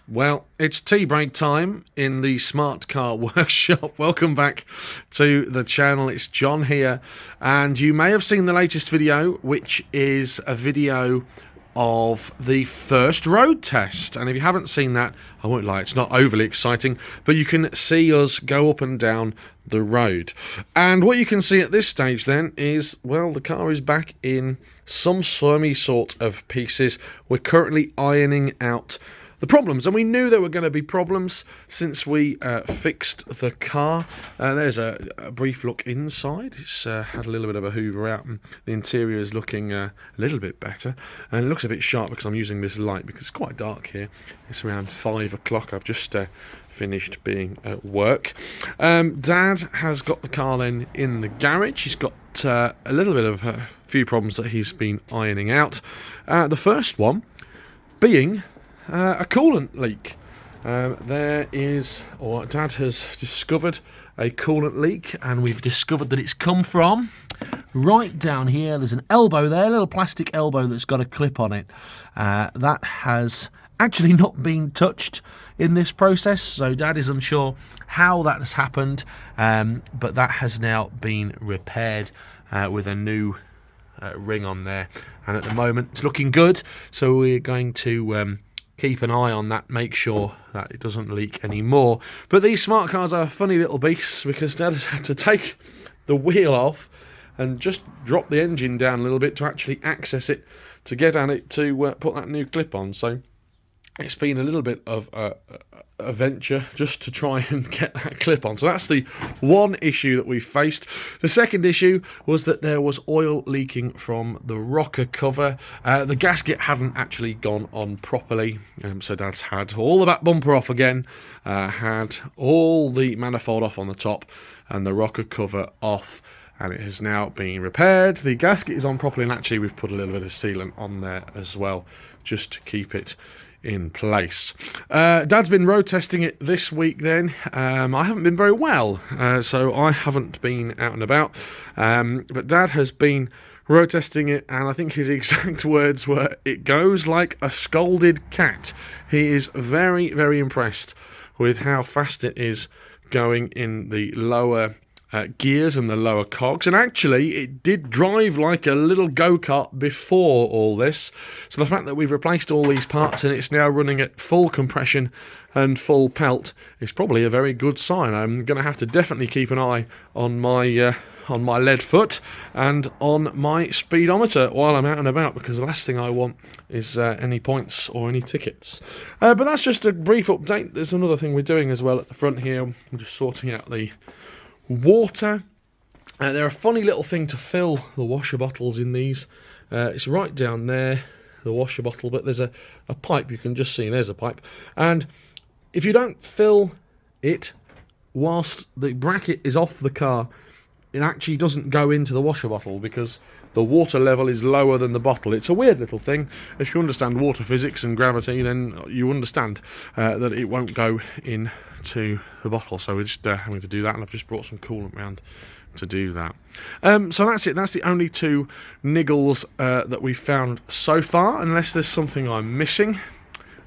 Well, it's tea break time in the Smart Car Workshop. Welcome back to the channel. It's John here, and you may have seen the latest video, which is a video of the first road test. And if you haven't seen that, I won't lie, it's not overly exciting, but you can see us go up and down the road. And what you can see at this stage then is, well, the car is back in some sort of pieces. We're currently ironing out the problems, and we knew there were going to be problems since we fixed the car. There's a brief look inside. It's had a little bit of a hoover out, and the interior is looking a little bit better, and it looks a bit sharp because I'm using this light because it's quite dark here. It's around 5 o'clock. I've just finished being at work. Dad has got the car then in the garage. He's got a little bit of a few problems that he's been ironing out. The first one being a coolant leak. Dad has discovered a coolant leak, and we've discovered that it's come from right down here. There's an elbow there, a little plastic elbow that's got a clip on it. That has actually not been touched in this process, so Dad is unsure how that has happened, but that has now been repaired with a new ring on there, and at the moment it's looking good, so we're going to keep an eye on that, make sure that it doesn't leak anymore. But these smart cars are funny little beasts, because Dad has had to take the wheel off and just drop the engine down a little bit to actually access it, to get at it, to put that new clip on. So it's been a little bit of a venture just to try and get that clip on. So that's the one issue that we faced. The second issue was that there was oil leaking from the rocker cover. The gasket hadn't actually gone on properly, so Dad's had all the back bumper off again, had all the manifold off on the top, and the rocker cover off, and it has now been repaired. The gasket is on properly, and actually we've put a little bit of sealant on there as well, just to keep it in place. Dad's been road testing it this week then. I haven't been very well, so I haven't been out and about, but Dad has been road testing it, and I think his exact words were, "It goes like a scolded cat." He is very, very impressed with how fast it is going in the lower gears and the lower cogs, and actually it did drive like a little go-kart before all this. So the fact that we've replaced all these parts and it's now running at full compression and full pelt is probably a very good sign. I'm going to have to definitely keep an eye on my lead foot and on my speedometer while I'm out and about, because the last thing I want is any points or any tickets. But that's just a brief update. There's another thing we're doing as well at the front here. I'm just sorting out the water. They're a funny little thing to fill the washer bottles in these. It's right down there, the washer bottle, but there's a pipe. You can just see there's a pipe, and if you don't fill it whilst the bracket is off the car, it actually doesn't go into the washer bottle because the water level is lower than the bottle. It's a weird little thing. If you understand water physics and gravity, then you understand that it won't go into the bottle. So we're just having to do that, and I've just brought some coolant round to do that. So that's it. That's the only two niggles that we've found so far, unless there's something I'm missing.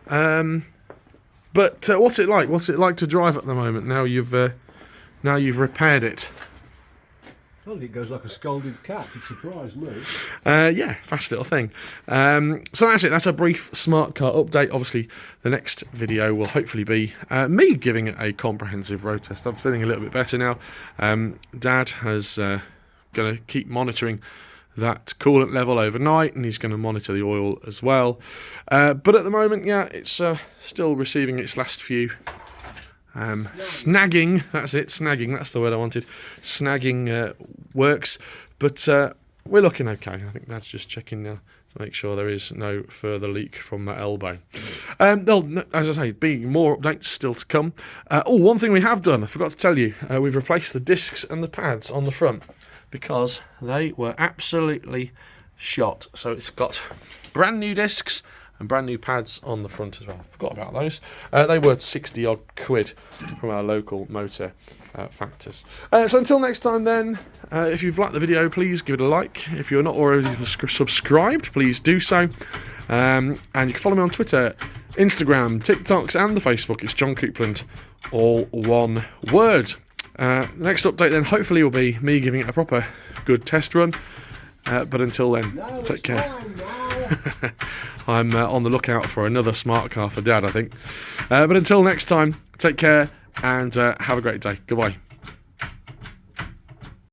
But what's it like? What's it like to drive at the moment now you've repaired it? I think it goes like a scolded cat. It surprised me. Yeah, fast little thing. So that's it. That's a brief smart car update. Obviously, the next video will hopefully be me giving it a comprehensive road test. I'm feeling a little bit better now. Dad has going to keep monitoring that coolant level overnight, and he's going to monitor the oil as well. But at the moment, yeah, it's still receiving its last few snagging, that's it, snagging, that's the word I wanted. Snagging works, but we're looking okay. I think that's just checking now to make sure there is no further leak from that elbow. There'll, as I say, be more updates still to come. One thing we have done, I forgot to tell you, we've replaced the discs and the pads on the front because they were absolutely shot. So it's got brand new discs and brand new pads on the front as well. Forgot about those. They were 60 odd quid from our local motor factors. So until next time then, if you've liked the video, please give it a like. If you're not already subscribed, please do so. And you can follow me on Twitter Instagram, TikToks and the Facebook. It's John Coupland, all one word. The next update then hopefully will be me giving it a proper good test run. But until then, take care. I'm on the lookout for another smart car for Dad, I think. But until next time, take care and have a great day. Goodbye.